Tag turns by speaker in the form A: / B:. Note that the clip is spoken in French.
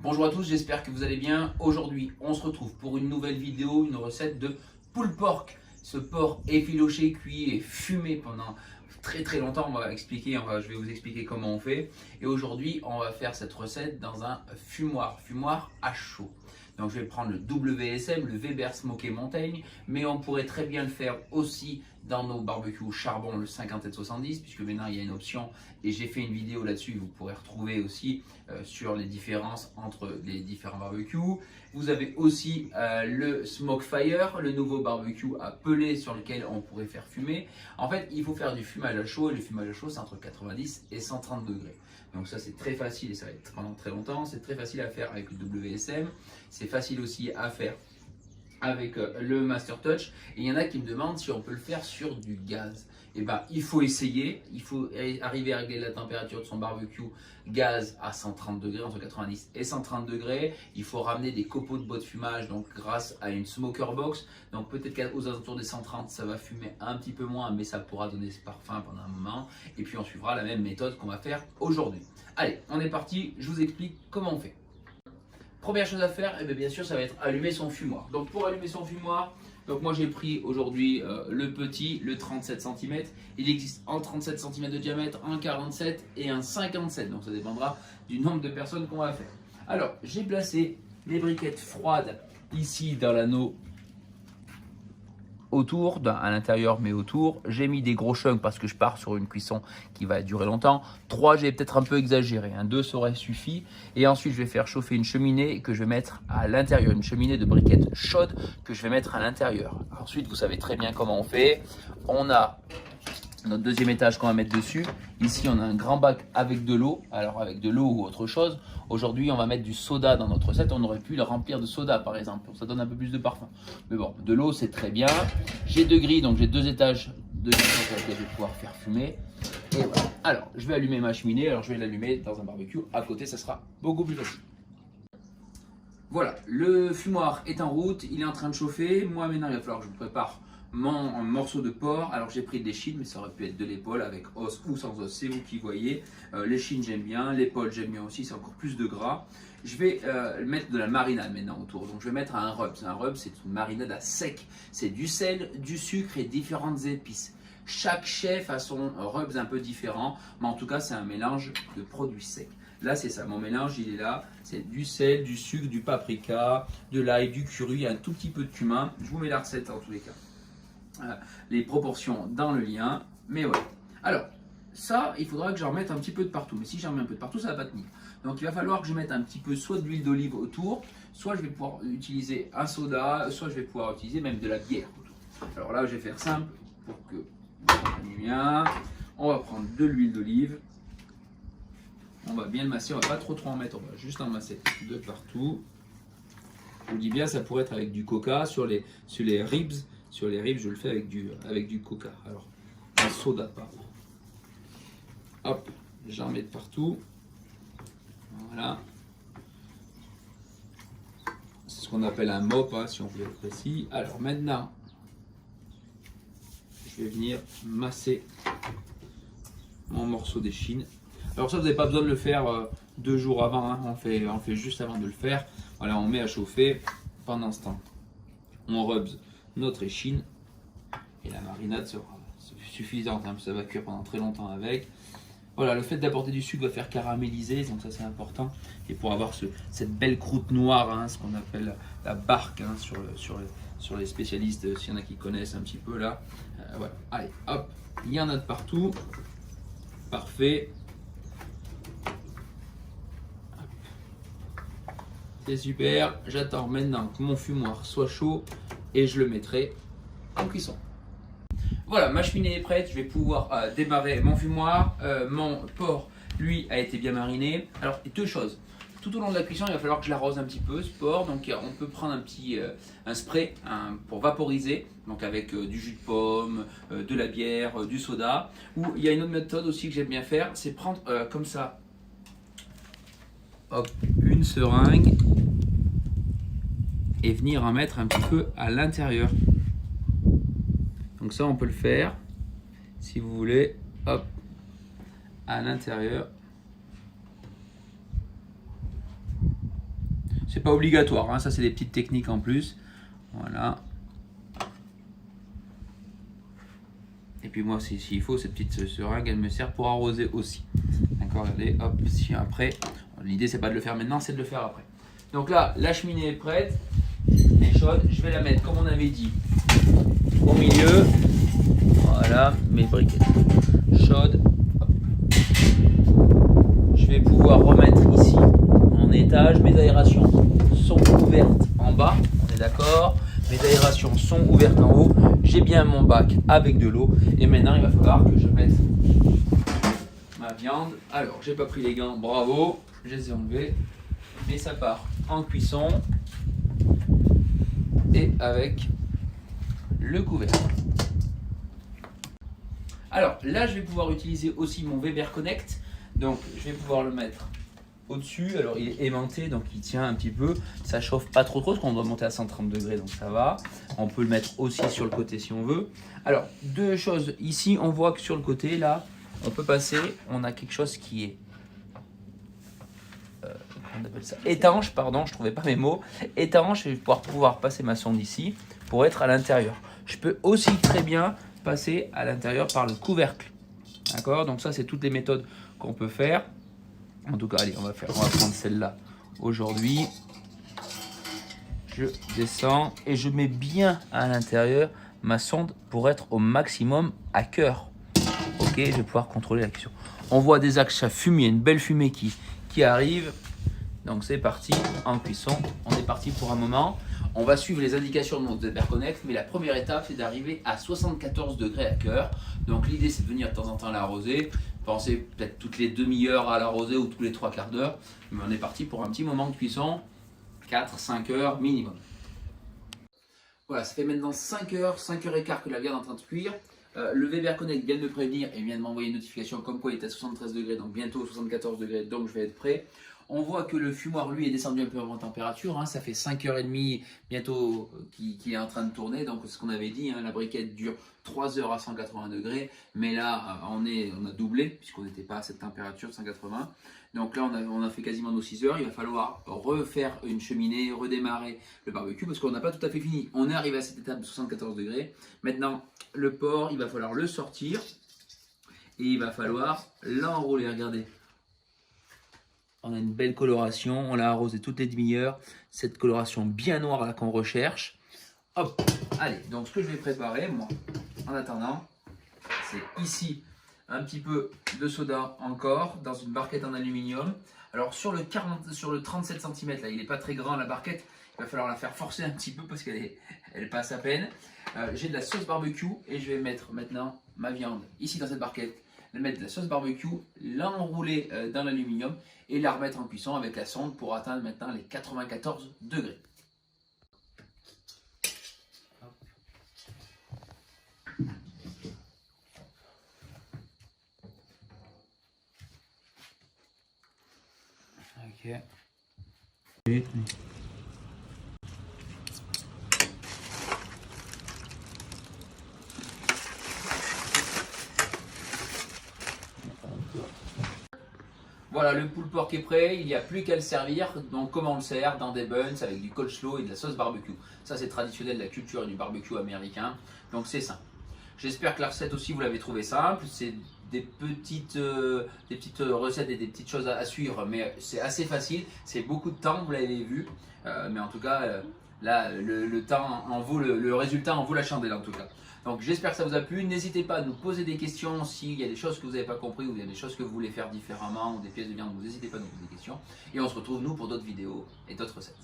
A: Bonjour à tous, j'espère que vous allez bien. Aujourd'hui, on se retrouve pour une nouvelle vidéo, une recette de pulled pork. Ce porc effiloché, cuit et fumé pendant très longtemps. Je vais vous expliquer comment on fait. Et aujourd'hui, on va faire cette recette dans un fumoir à chaud. Donc je vais prendre le WSM, le Weber Smoky Mountain, mais on pourrait très bien le faire aussi dans nos barbecues charbon, le 5770, puisque maintenant il y a une option et j'ai fait une vidéo là-dessus, vous pourrez retrouver aussi sur les différences entre les différents barbecues. Vous avez aussi le Smoke Fire, le nouveau barbecue à peler sur lequel on pourrait faire fumer. En fait, il faut faire du fumage à chaud et le fumage à chaud c'est entre 90 et 130 degrés. Donc ça c'est très facile et ça va être pendant très longtemps. C'est très facile à faire avec le WSM. C'est facile aussi à faire avec le Master Touch. Et il y en a qui me demandent si on peut le faire sur du gaz. Et ben, il faut essayer, il faut arriver à régler la température de son barbecue gaz à 130 degrés, entre 90 et 130 degrés. Il faut ramener des copeaux de bois de fumage, donc grâce à une smoker box. Donc peut-être qu'aux alentours des 130, ça va fumer un petit peu moins, mais ça pourra donner ce parfum pendant un moment. Et puis on suivra la même méthode qu'on va faire aujourd'hui. Allez, on est parti, je vous explique comment on fait. Première chose à faire, eh bien sûr, ça va être allumer son fumoir. Donc pour allumer son fumoir, donc moi j'ai pris aujourd'hui le petit, le 37 cm. Il existe en 37 cm de diamètre, un 47 et un 57. Donc ça dépendra du nombre de personnes qu'on va faire. Alors j'ai placé les briquettes froides ici dans l'anneau autour, à l'intérieur mais autour. J'ai mis des gros chunks parce que je pars sur une cuisson qui va durer longtemps. 3, j'ai peut-être un peu exagéré, 2 ça aurait suffi. Et ensuite je vais faire chauffer une cheminée que je vais mettre à l'intérieur, une cheminée de briquettes chaudes que je vais mettre à l'intérieur. Ensuite vous savez très bien comment on fait. On a notre deuxième étage qu'on va mettre dessus. Ici on a un grand bac avec de l'eau, alors avec de l'eau ou autre chose. Aujourd'hui on va mettre du soda dans notre recette, on aurait pu le remplir de soda par exemple, ça donne un peu plus de parfum. Mais bon, de l'eau c'est très bien. J'ai 2 grilles, donc j'ai 2 étages de grilles sur lesquels je vais pouvoir faire fumer. Et voilà. Alors je vais allumer ma cheminée, alors je vais l'allumer dans un barbecue, à côté ça sera beaucoup plus facile. Voilà, le fumoir est en route, il est en train de chauffer. Moi maintenant il va falloir que je prépare mon morceau de porc. Alors j'ai pris des chines, mais ça aurait pu être de l'épaule avec os ou sans os, c'est vous qui voyez. Les chines j'aime bien, l'épaule j'aime bien aussi, c'est encore plus de gras. Je vais mettre de la marinade maintenant autour, donc je vais mettre un rub. Un rub c'est une marinade à sec, c'est du sel, du sucre et différentes épices. Chaque chef a son rub un peu différent, mais en tout cas c'est un mélange de produits secs. Là c'est ça, mon mélange il est là, c'est du sel, du sucre, du paprika, de l'ail, du curry, un tout petit peu de cumin. Je vous mets la recette en tous les cas. Les proportions dans le lien, mais voilà. Alors, ça, il faudra que j'en mette un petit peu de partout, mais si j'en mets un peu de partout, ça va pas tenir. Donc il va falloir que je mette un petit peu soit d'huile d'olive autour, soit je vais pouvoir utiliser un soda, soit je vais pouvoir utiliser même de la bière autour. Alors là, je vais faire simple pour que vous compreniez bien. On va prendre de l'huile d'olive. On va bien le masser, on va pas trop en mettre, on va juste en masser de partout. Je vous dis bien, ça pourrait être avec du coca sur les ribs. Sur les ribs, je le fais avec du coca. Alors, un soda, pardon. Hop, j'en mets de partout. Voilà. C'est ce qu'on appelle un mop, si on veut être précis. Alors maintenant, je vais venir masser mon morceau d'échine. Alors ça, vous n'avez pas besoin de le faire 2 jours avant. On fait juste avant de le faire. Voilà, on met à chauffer. Pendant ce temps, on rubs notre échine et la marinade sera suffisante, ça va cuire pendant très longtemps avec. Voilà, le fait d'apporter du sucre va faire caraméliser, donc ça c'est important. Et pour avoir cette belle croûte noire, ce qu'on appelle la barque sur les spécialistes, s'il y en a qui connaissent un petit peu là. Voilà, allez, hop, il y en a de partout. Parfait. C'est super, j'attends maintenant que mon fumoir soit chaud et je le mettrai en cuisson. Voilà, ma cheminée est prête, je vais pouvoir démarrer mon fumoir. Mon porc, lui, a été bien mariné. Alors, 2 choses. Tout au long de la cuisson, il va falloir que je l'arrose un petit peu, ce porc. Donc, on peut prendre un spray pour vaporiser, donc avec du jus de pomme, de la bière, du soda. Ou il y a une autre méthode aussi que j'aime bien faire, c'est prendre comme ça, hop, une seringue et venir en mettre un petit peu à l'intérieur. Donc ça on peut le faire si vous voulez, hop, à l'intérieur. C'est pas obligatoire, hein. Ça c'est des petites techniques en plus. Voilà. Et puis moi, s'il faut, cette petite seringue, elle me sert pour arroser aussi. D'accord, regardez, hop, si après, l'idée c'est pas de le faire maintenant, c'est de le faire après. Donc là, la cheminée est prête, elle est chaude. Je vais la mettre, comme on avait dit, au milieu. Voilà, mes briquettes chaudes. Hop. Je vais pouvoir remettre ici en étage. Mes aérations sont ouvertes en bas, on est d'accord. Mes aérations sont ouvertes en haut. J'ai bien mon bac avec de l'eau. Et maintenant, il va falloir que je mette ma viande. Alors, j'ai pas pris les gants, bravo. Je les ai enlevés. Mais ça part en cuisson. Et avec le couvercle. Alors, là, je vais pouvoir utiliser aussi mon Weber Connect. Donc, je vais pouvoir le mettre au-dessus. Alors, il est aimanté, donc il tient un petit peu. Ça chauffe pas trop, parce qu'on doit monter à 130 degrés, donc ça va. On peut le mettre aussi sur le côté si on veut. Alors, deux choses. Ici, on voit que sur le côté, là, on peut passer. On a quelque chose qui est on appelle ça étanche, pardon, je trouvais pas mes mots. Étanche, et je vais pouvoir passer ma sonde ici pour être à l'intérieur. Je peux aussi très bien passer à l'intérieur par le couvercle. D'accord? Donc ça, c'est toutes les méthodes qu'on peut faire. En tout cas, allez, on va prendre celle-là aujourd'hui. Je descends et je mets bien à l'intérieur ma sonde pour être au maximum à cœur. Ok, je vais pouvoir contrôler la cuisson. On voit des axes à fumer, une belle fumée qui arrive. Donc c'est parti en cuisson. On est parti pour un moment. On va suivre les indications de mon Weber Connect, mais la première étape, c'est d'arriver à 74 degrés à cœur. Donc l'idée, c'est de venir de temps en temps l'arroser. Pensez peut-être toutes les demi-heures à l'arroser ou tous les 3 quarts d'heure. Mais on est parti pour un petit moment de cuisson, 4-5 heures minimum. Voilà, ça fait maintenant 5 heures, 5 heures et quart que la viande est en train de cuire. Le Weber Connect vient de me prévenir et vient de m'envoyer une notification comme quoi il est à 73 degrés, donc bientôt 74 degrés, donc je vais être prêt. On voit que le fumoir, lui, est descendu un peu en température. Hein. Ça fait 5h30 bientôt qu'il est en train de tourner. Donc, ce qu'on avait dit, hein, la briquette dure 3 heures à 180 degrés. Mais là, on a doublé, puisqu'on n'était pas à cette température, 180. Donc là, on a fait quasiment nos 6 heures. Il va falloir refaire une cheminée, redémarrer le barbecue, parce qu'on n'a pas tout à fait fini. On est arrivé à cette étape de 74 degrés. Maintenant, le porc, il va falloir le sortir. Et il va falloir l'enrouler. Regardez. On a une belle coloration, on l'a arrosé toutes les demi-heures. Cette coloration bien noire là qu'on recherche. Hop, allez, donc ce que je vais préparer, moi, en attendant, c'est ici un petit peu de soda encore dans une barquette en aluminium. Alors sur le 37 cm, là, il n'est pas très grand la barquette. Il va falloir la faire forcer un petit peu parce qu'elle passe à peine. J'ai de la sauce barbecue et je vais mettre maintenant ma viande ici dans cette barquette. Mettre de la sauce barbecue, l'enrouler dans l'aluminium et la remettre en cuisson avec la sonde pour atteindre maintenant les 94 degrés. Ok. Voilà, le pulled pork est prêt, il n'y a plus qu'à le servir. Donc comment on le sert? Dans des buns avec du coleslaw et de la sauce barbecue. Ça c'est traditionnel de la culture et du barbecue américain. Donc c'est simple. J'espère que la recette aussi vous l'avez trouvé simple. C'est des petites recettes et des petites choses à suivre, mais c'est assez facile. C'est beaucoup de temps, vous l'avez vu. Mais en tout cas, là, le temps en vaut, le résultat en vaut la chandelle en tout cas. Donc j'espère que ça vous a plu. N'hésitez pas à nous poser des questions s'il y a des choses que vous n'avez pas compris ou il y a des choses que vous voulez faire différemment ou des pièces de viande. N'hésitez pas à nous poser des questions. Et on se retrouve nous pour d'autres vidéos et d'autres recettes.